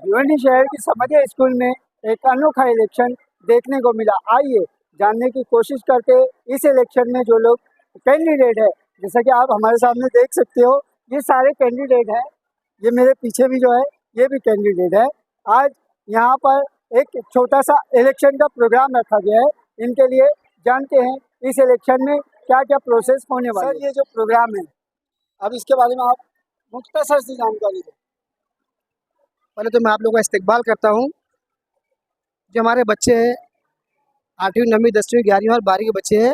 भिवंडी शहर की समझिया स्कूल में एक अनोखा इलेक्शन देखने को मिला। आइए जानने की कोशिश करते हैं इस इलेक्शन में जो लोग कैंडिडेट है। जैसा कि आप हमारे सामने देख सकते हो, ये सारे कैंडिडेट हैं। ये मेरे पीछे भी जो है ये भी कैंडिडेट है। आज यहाँ पर एक छोटा सा इलेक्शन का प्रोग्राम रखा गया है। इनके लिए जानते हैं इस इलेक्शन में क्या क्या प्रोसेस होने वाला है। सर, ये जो प्रोग्राम है, अब इसके बारे में आप मुख्तसर सी जानकारी दें। पहले तो मैं आप लोगों का इस्तकबाल करता हूँ। जो हमारे बच्चे हैं 8वीं 9वीं 10वीं 11वीं और 12वीं के बच्चे हैं,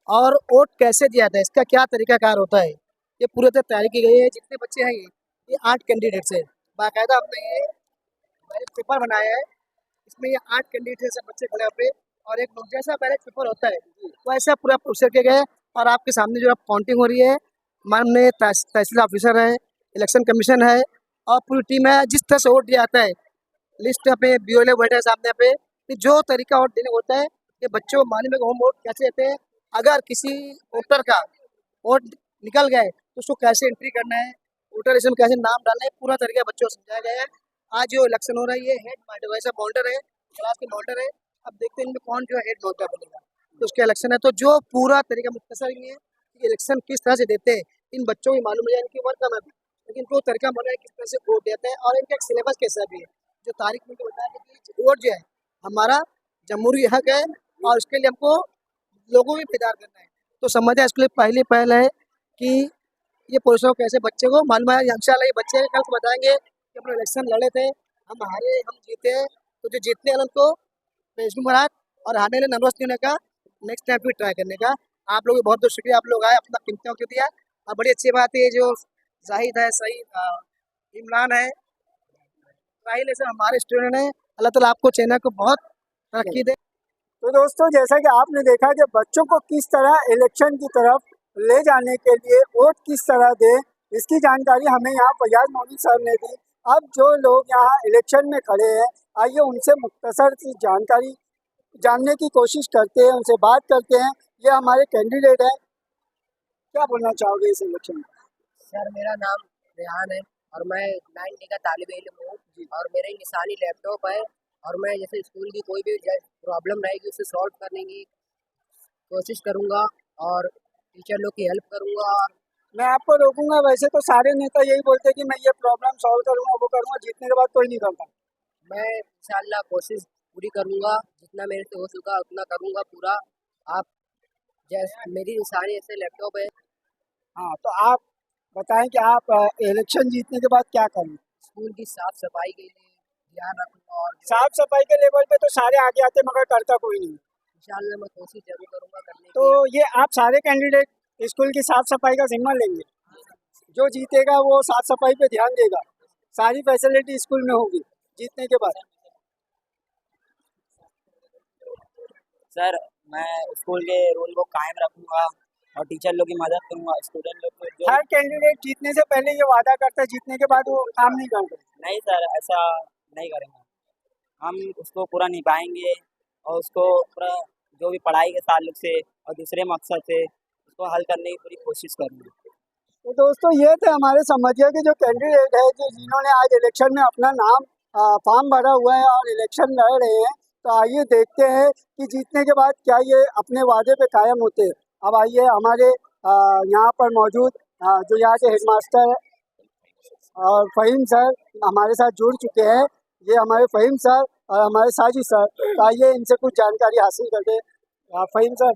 और वोट कैसे दिया जाता है, इसका क्या तरीकाकार होता है, ये पूरी तरह तैयारी की गई है। जितने बच्चे हैं ये 8 कैंडिडेट्स हैं। बाकायदा हमने ये बैलेट पेपर बनाया है। इसमें ये 8 कैंडिडेट हैं, सब बच्चे खड़े पे, और एक जैसा बैलेट पेपर होता है वैसा पूरा प्रोसेस किया गया है। और आपके सामने जो काउंटिंग हो रही है, माननीय तहसील ऑफिसर है, इलेक्शन कमीशन है और पूरी टीम है। जिस तरह से वोट दिया जाता है, लिस्ट पे BLO बैठे हैं सामने पे, कि जो तरीका वोट देने होता है कि बच्चों को मालूम है कि हम वोट कैसे देते हैं। अगर किसी वोटर का वोट निकल गए तो उसको कैसे एंट्री करना है, वोटर लिस्ट में कैसे नाम डालना है, पूरा तरीका बच्चों को समझाया गया है। आज जो इलेक्शन हो रहा है ये हेड मास्टर वैसा बाउंडर है, क्लास के बाउंडर है। अब देखते हैं इनमें कौन जो है हेड बाउंडर बनेगा, तो उसका इलेक्शन है। तो जो पूरा तरीका मुख्तसर ये है कि इलेक्शन किस तरह से देते हैं, इन बच्चों को मालूम है, इनकी वर्क कम है, लेकिन जो तरीका बना है किस तरह से वोट देते हैं और इनका एक सिलेबस कैसा भी है। जो तारीख में बताया कि वोट जो है हमारा जमहूरी हक है और उसके लिए हमको लोगों को भी बेदार करना है। तो समझिए इसके लिए पहल है कि ये पुरुषों को कैसे बच्चे को मालूम है। इंशाल्लाह ये बच्चे कल को बताएंगे कि अपने इलेक्शन लड़े थे, हम हारे, हम जीते। तो जो जीतने वाले उनको बेस्ट मुबारक, और हारने वाले नर्वस नहीं होने का, नेक्स्ट टाइम फिर ट्राई करने का। आप लोग बहुत बहुत शुक्रिया, आप लोग आए, अपना कीमती वक्त दिया। और बड़ी अच्छी बात है जो जाहिद है, सही इमरान है, राहिल ऐसे हमारे स्टूडेंट हैं। अल्लाह ताला आपको चैनल को बहुत तरक्की दे। तो दोस्तों, जैसा कि आपने देखा कि बच्चों को किस तरह इलेक्शन की तरफ ले जाने के लिए वोट किस तरह दे, इसकी जानकारी हमें यहाँ फैयाज मौलवी साहब ने दी। अब जो लोग यहाँ इलेक्शन में खड़े हैं, आइए उनसे मुख्तसर सी जानकारी जानने की कोशिश करते हैं, उनसे बात करते हैं। ये हमारे कैंडिडेट हैं, क्या बोलना चाहोगे इस इलेक्शन में? सर, मेरा नाम रेहान है और मैं 9डी का तालिब इल्म हूँ, और मेरे निशानी लैपटॉप है। और मैं जैसे स्कूल की कोई भी प्रॉब्लम रहेगी उसे सॉल्व करने की कोशिश करूँगा और टीचर लोग की हेल्प करूँगा। और मैं आपको रोकूंगा। वैसे तो सारे नेता यही बोलते हैं कि मैं ये प्रॉब्लम सॉल्व करूंगा, वो करूंगा, जीतने के बाद कोई नहीं करता। मैं इंशाल्लाह कोशिश पूरी करूँगा, जितना मेरे से हो सका उतना करूँगा पूरा। आप जैसे मेरी निशानी ऐसे लैपटॉप है। हाँ, तो आप बताएं कि आप इलेक्शन जीतने के बाद क्या करें? स्कूल की साफ सफाई के लिए ध्यान रखूँगा, और साफ सफाई के लेवल पे तो सारे आगे आते मगर करता कोई नहीं। इंशाल्लाह मैं कोशिश जरूर करूँगा करने तो की। ये आप सारे कैंडिडेट स्कूल की साफ सफाई का जिम्मा लेंगे? जो जीतेगा वो साफ सफाई पे ध्यान देगा, सारी फैसिलिटी स्कूल में होगी जीतने के बाद। सर, मैं स्कूल के रूल को कायम रखूंगा और टीचर लोग की मदद करूंगा, स्टूडेंट लोग को जो हर कैंडिडेट जीतने से पहले ये वादा करता है, जीतने के बाद वो काम नहीं करते। नहीं सर, ऐसा नहीं करेंगे। हम उसको पूरा निभाएंगे और उसको पूरा जो भी पढ़ाई के ताल्लुक से और दूसरे मकसद से उसको हल करने की पूरी कोशिश करूँगी। तो दोस्तों, ये थे हमारे समझिए के जो कैंडिडेट है, जो जिन्होंने आज इलेक्शन में अपना नाम फॉर्म भरा हुआ है और इलेक्शन लड़ रहे हैं। तो आइए देखते हैं कि जीतने के बाद क्या ये अपने वादे पे कायम होते हैं। अब आइए हमारे यहाँ पर मौजूद जो यहाँ के हेडमास्टर और फ़हीम सर हमारे साथ जुड़ चुके हैं। ये हमारे फ़हीम सर और हमारे साजिद सर। तो आइए इनसे कुछ जानकारी हासिल करते हैं। फ़हीम सर,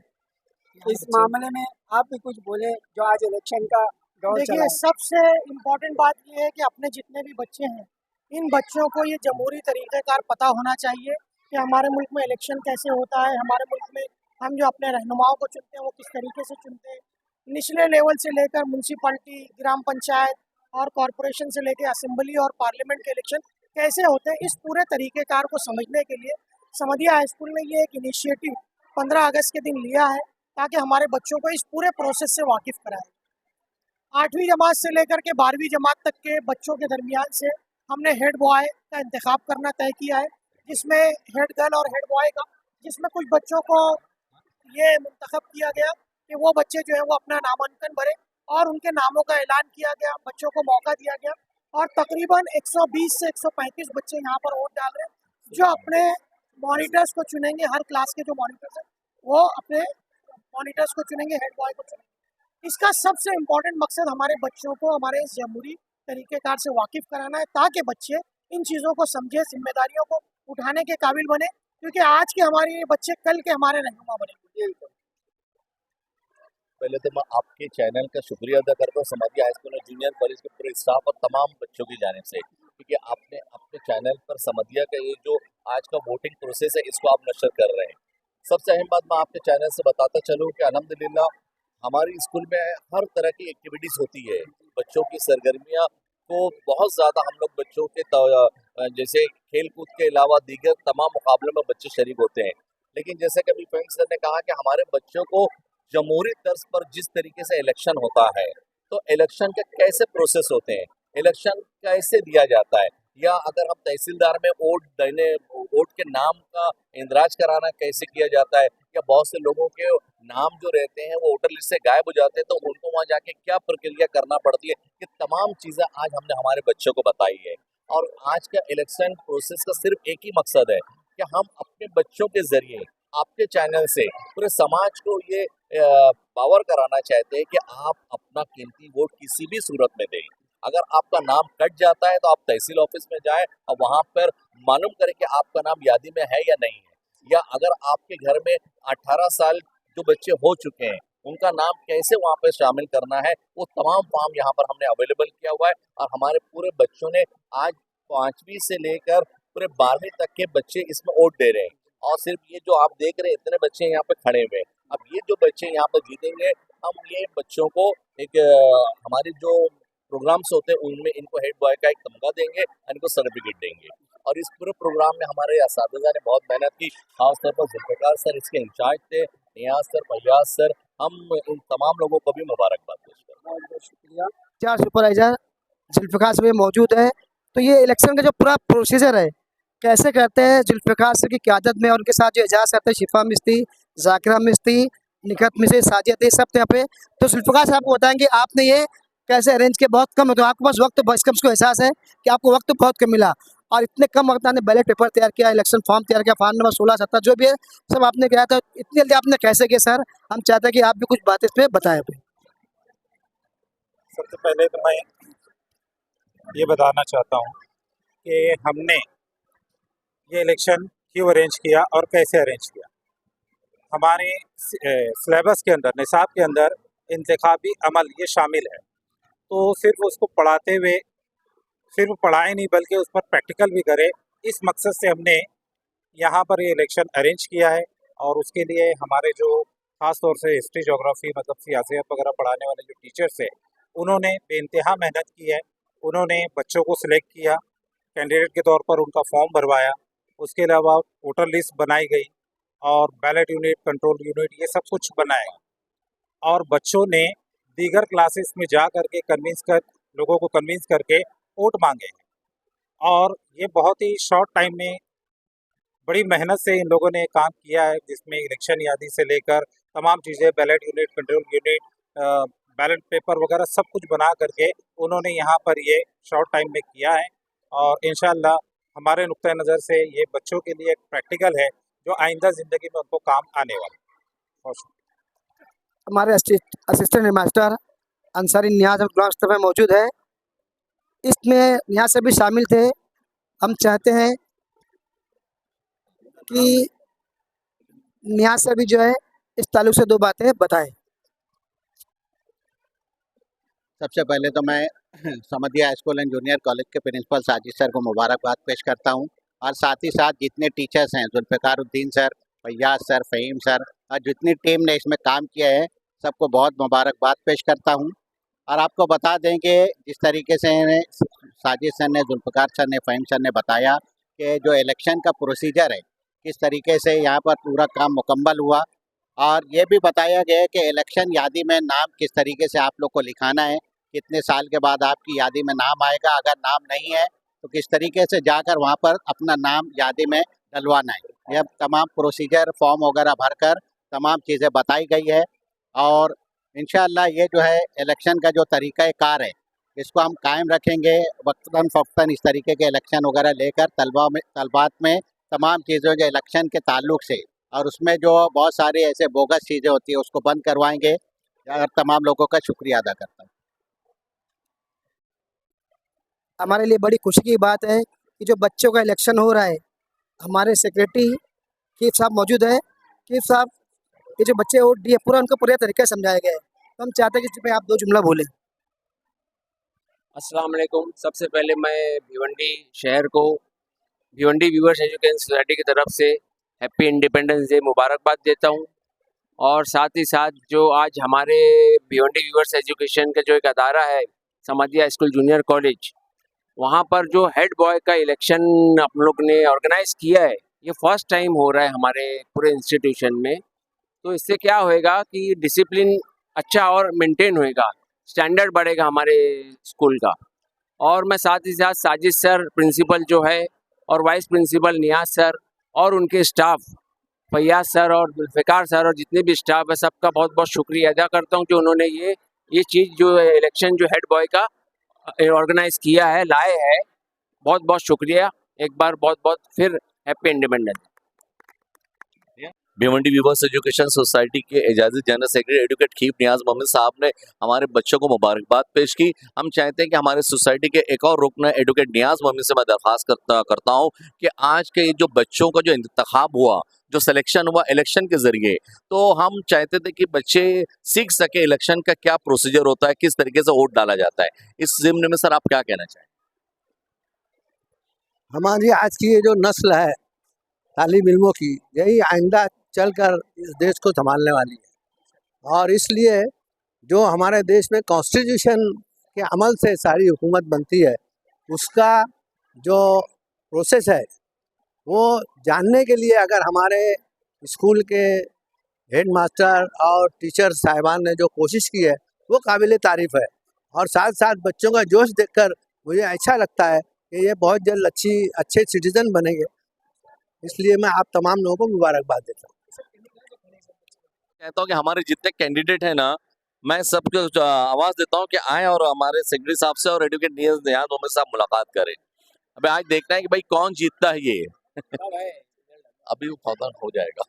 इस मामले में आप भी कुछ बोले जो आज इलेक्शन का दौर चला देखिए, है। सबसे इम्पोर्टेंट बात ये है कि अपने जितने भी बच्चे हैं, इन बच्चों को ये जमहूरी तरीक़ेकार पता होना चाहिए कि हमारे मुल्क में इलेक्शन कैसे होता है। हमारे मुल्क में हम जो अपने रहनुमाओं को चुनते हैं वो किस तरीके से चुनते हैं। निचले लेवल से लेकर म्यूनसिपलिटी, ग्राम पंचायत और कॉरपोरेशन से लेकर असेंबली और पार्लियामेंट के इलेक्शन कैसे होते हैं, इस पूरे तरीक़ेकार को समझने के लिए समझिया हाई स्कूल ने ये एक इनिशिएटिव 15 अगस्त के दिन लिया है, ताकि हमारे बच्चों को इस पूरे प्रोसेस से वाकिफ़ कराएं। 8वीं जमात से लेकर के 12वीं जमात तक के बच्चों के दरमियान से हमने हेड बॉय का इंतखाब करना तय किया है, जिसमें हेड गर्ल और हेड बॉय का, जिसमें कुछ बच्चों को ये मुंतखब किया गया कि वो बच्चे जो है वो अपना नामांकन भरे, और उनके नामों का ऐलान किया गया, बच्चों को मौका दिया गया और तकरीबन 120 से 135 बच्चे यहाँ पर वोट डाल रहे हैं, जो अपने मॉनिटर्स को चुनेंगे। हर क्लास के जो मॉनिटर्स हैं वो अपने मॉनिटर्स को चुनेंगे, हेड बॉय को चुनेंगे। इसका सबसे इम्पोर्टेंट मकसद हमारे बच्चों को हमारे इस जमहूरी तरीक़ेकार से वाकिफ़ कराना है, ताकि बच्चे इन चीज़ों को समझे, जिम्मेदारियों को उठाने के काबिल बने, क्योंकि आज के हमारे बच्चे कल के हमारे रहनुमा बनेंगे। पहले तो मैं आपके चैनल का शुक्रिया अदा करता हूँ समाधिया हाई स्कूल और जूनियर कॉलेज के पूरे स्टाफ और तमाम बच्चों की जानिब से, क्योंकि आपने अपने चैनल पर समाधिया का ये जो आज का वोटिंग प्रोसेस है इसको आप नशर कर रहे हैं। सबसे अहम बात मैं आपके चैनल से बताता चलूँ कि अल्हम्दुलिल्लाह हमारी स्कूल में हर तरह की एक्टिविटीज़ होती है। बच्चों की सरगर्मियाँ को बहुत ज़्यादा हम लोग बच्चों के जैसे खेल कूद के अलावा दीगर तमाम मुकाबलों में बच्चे शरीक होते हैं। लेकिन जैसे कि अभी फैंक सर ने कहा कि हमारे बच्चों को जमहूरी तर्ज पर जिस तरीके से इलेक्शन होता है, तो इलेक्शन के कैसे प्रोसेस होते हैं, इलेक्शन कैसे दिया जाता है, या अगर हम तहसीलदार में वोट के नाम का इंदराज कराना कैसे किया जाता है, या बहुत से लोगों के नाम जो रहते हैं वो वोटर लिस्ट से गायब हो जाते हैं तो उनको वहाँ जाके क्या प्रक्रिया करना पड़ती है, ये तमाम चीज़ें आज हमने हमारे बच्चों को बताई है। और आज का इलेक्शन प्रोसेस का सिर्फ एक ही मकसद है कि हम अपने बच्चों के ज़रिए आपके चैनल से पूरे समाज को ये पावर कराना चाहते हैं कि आप अपना कीमती वोट किसी भी सूरत में दें। अगर आपका नाम कट जाता है तो आप तहसील ऑफिस में जाएं और वहाँ पर मालूम करें कि आपका नाम यादी में है या नहीं है, या अगर आपके घर में 18 साल जो बच्चे हो चुके हैं उनका नाम कैसे वहाँ पर शामिल करना है, वो तमाम फॉर्म यहाँ पर हमने अवेलेबल किया हुआ है। और हमारे पूरे बच्चों ने आज 5वीं से लेकर पूरे 12वीं तक के बच्चे इसमें वोट दे रहे हैं। और सिर्फ ये जो आप देख रहे हैं इतने बच्चे यहाँ पे खड़े हुए हैं, अब ये जो बच्चे यहाँ पर जीतेंगे, हम ये बच्चों को एक हमारे जो प्रोग्राम्स होते हैं उनमें इनको हेड बॉय का एक तमगा देंगे, इनको सर्टिफिकेट देंगे। और इस पूरे प्रोग्राम में हमारे असातिज़ा ने बहुत मेहनत की, खासतौर पर जुल्फ़िकार सर इसके इंचार्ज थे, नियाज सर, फैयाज सर, हम इन तमाम लोगों को भी मुबारकबाद पेश करते हैं। बहुत शुक्रिया। 4 सुपरवाइजर जुल्फ़िकार सर भी मौजूद है। तो ये इलेक्शन का जो पूरा प्रोसीजर है कैसे करते हैं, जुल्फ़िकार सर की क़यादत में और उनके साथ जो एजाज़ करते हैं, शिफा मिस्ती, ज़ाकिरा मिस्ती, निकत मिस्त्री, साजिया दे, सब थे यहाँ पे। तो जुल्फ़िकार साहब आपको बताएंगे आपने ये कैसे अरेंज किया। बहुत कम है तो आपके पास वक्त बस कम को एहसास है कि आपको वक्त बहुत कम मिला, और इतने कम वक्त में आपने बैलेट पेपर तैयार किया, इलेक्शन फॉर्म तैयार किया, फॉर्म नंबर 16, 17 जो भी है सब आपने किया। था इतनी जल्दी आपने कैसे किया सर? हम चाहते हैं कि आप भी कुछ बातें इस पर बताएं। सबसे पहले तो मैं ये बताना चाहता हूँ कि हमने ये इलेक्शन क्यों अरेंज किया और कैसे अरेंज किया। हमारे सिलेबस के अंदर, निसाब के अंदर इंतखाबी अमल ये शामिल है, तो सिर्फ उसको पढ़ाते हुए सिर्फ पढ़ाए नहीं बल्कि उस पर प्रैक्टिकल भी करे, इस मकसद से हमने यहाँ पर ये इलेक्शन अरेंज किया है। और उसके लिए हमारे जो ख़ास तौर से हिस्ट्री, जोग्राफ़ी मतलब सियासत वगैरह पढ़ाने वाले जो टीचर्स हैं उन्होंने बेइंतहा मेहनत की है। उन्होंने बच्चों को सिलेक्ट किया, कैंडिडेट के तौर पर उनका फॉर्म भरवाया, उसके अलावा वोटर लिस्ट बनाई गई और बैलेट यूनिट, कंट्रोल यूनिट, ये सब कुछ बनाया। और बच्चों ने दीगर क्लासेस में जा करके लोगों को कन्विंस करके वोट मांगे। और ये बहुत ही शॉर्ट टाइम में बड़ी मेहनत से इन लोगों ने काम किया है, जिसमें इलेक्शन यादी से लेकर तमाम चीज़ें, ballot unit, control unit, ballot paper वगैरह सब कुछ बना करके उन्होंने यहाँ पर ये शॉर्ट टाइम में किया है। और इंशाअल्लाह हमारे नुक्ता नज़र से ये बच्चों के लिए एक प्रैक्टिकल है जो आइंदा ज़िंदगी में उनको काम आने वाला है। हमारे असिस्टेंट मास्टर अंसारी नियाज में मौजूद है, इसमें नियाज से भी शामिल थे। हम चाहते हैं कि नियाज से भी जो है इस ताल्लुक से 2 बातें बताएं। सबसे पहले तो मैं Samdhiya high school and junior college के प्रिंसिपल साजिद सर को मुबारकबाद पेश करता हूं, और साथ ही साथ जितने टीचर्स हैं, Zulfikaruddin sir, Faiyaz sir, Faheem sir, और जितनी टीम ने इसमें काम किया है सबको बहुत मुबारकबाद पेश करता हूं। और आपको बता दें कि जिस तरीके से साजिद सर ने, जुल्फ़िकार सर ने, फ़हीम सर ने बताया कि जो इलेक्शन का प्रोसीजर है किस तरीके से यहाँ पर पूरा काम मुकम्मल हुआ, और ये भी बताया गया कि इलेक्शन यादी में नाम किस तरीके से आप लोग को लिखाना है, कितने साल के बाद आपकी यादी में नाम आएगा, अगर नाम नहीं है तो किस तरीके से जाकर वहाँ पर अपना नाम यादी में डलवाना है। यह तमाम प्रोसीजर, फॉर्म वगैरह भरकर तमाम चीज़ें बताई गई है। और इंशाअल्लाह ये जो है इलेक्शन का जो तरीक़ाकार है इसको हम कायम रखेंगे। वक्तन फ़वक्तन इस तरीके के इलेक्शन वगैरह लेकर तलबात में तमाम चीज़ों जो इलेक्शन के ताल्लुक से और उसमें जो बहुत सारी ऐसे बोगस चीज़ें होती है उसको बंद करवाएंगे। और तमाम लोगों का शुक्रिया अदा करता हूँ। हमारे लिए बड़ी खुशी की बात है कि जो बच्चों का इलेक्शन हो रहा है, हमारे सेक्रेटरी चीफ साहब मौजूद है। चीफ साहब, ये जो बच्चे वोट दिए पूरा उनको पूरे तरीके से समझाया गया है, तो हम चाहते हैं कि इस पे आप 2 जुमला बोलें। अस्सलाम वालेकुम। सबसे पहले मैं भिवंडी शहर को भिवंडी व्यूअर्स एजुकेशन सोसाइटी की तरफ से हैप्पी इंडिपेंडेंस डे मुबारकबाद देता हूं। और साथ ही साथ जो आज हमारे भिवंडी व्यूअर्स एजुकेशन का जो एक अदारा है समधिया स्कूल जूनियर कॉलेज, वहां पर जो हेड बॉय का इलेक्शन हम लोग ने ऑर्गेनाइज किया है, ये फर्स्ट टाइम हो रहा है हमारे पूरे इंस्टीट्यूशन में। तो इससे क्या होएगा कि डिसिप्लिन अच्छा और मेंटेन होएगा, स्टैंडर्ड बढ़ेगा हमारे स्कूल का। और मैं साथ ही साथ साजिद सर प्रिंसिपल जो है और वाइस प्रिंसिपल नियाज सर और उनके स्टाफ फैयाज सर और जुल्फ़िकार सर और जितने भी स्टाफ है सबका बहुत बहुत शुक्रिया अदा करता हूं कि उन्होंने ये चीज़ जो इलेक्शन जो हेड बॉय का ऑर्गेनाइज किया है, लाए है। बहुत बहुत शुक्रिया एक बार, बहुत बहुत फिर happy independence. Bhiwandi viewers education society के एजाजी जनरल सेक्रेटरी एडवोकेट खीप नियाज मोहम्मद साहब ने हमारे बच्चों को मुबारकबाद पेश की। हम चाहते हैं कि हमारे सोसाइटी के एक और रुकन एडवोकेट नियाज मोहम्मद से मैं दरख्वास्त करता हूँ कि आज के जो बच्चों का जो इंतखाब हुआ, जो सिलेक्शन हुआ इलेक्शन के जरिए, तो हम चाहते थे कि बच्चे सीख सके इलेक्शन का क्या प्रोसीजर होता है, किस तरीके से वोट डाला जाता है। इस जिम्न में सर आप क्या कहना चाहें? हमारी आज की ये जो नस्ल है तालीम इल्मों की, यही आइंदा चलकर इस देश को संभालने वाली है। और इसलिए जो हमारे देश में कॉन्स्टिट्यूशन के अमल से सारी हुकूमत बनती है, उसका जो प्रोसेस है वो जानने के लिए अगर हमारे स्कूल के हेड मास्टर और टीचर साहिबान ने जो कोशिश की है वो काबिल तारीफ़ है। और साथ साथ बच्चों का जोश देखकर मुझे अच्छा लगता है कि ये बहुत जल्द अच्छे सिटीज़न बनेंगे। इसलिए मैं आप तमाम लोगों को मुबारकबाद देता हूँ। कहता हूँ कि हमारे जितने कैंडिडेट हैं ना, मैं सबको आवाज़ देता हूँ कि आए और हमारे सेक्रेटरी साहब से और एडवोकेट नियाज मोहम्मद साहब मुलाकात करें। अबे आज देखना है कि भाई कौन जीतता है ये। अभी वो हो जाएगा।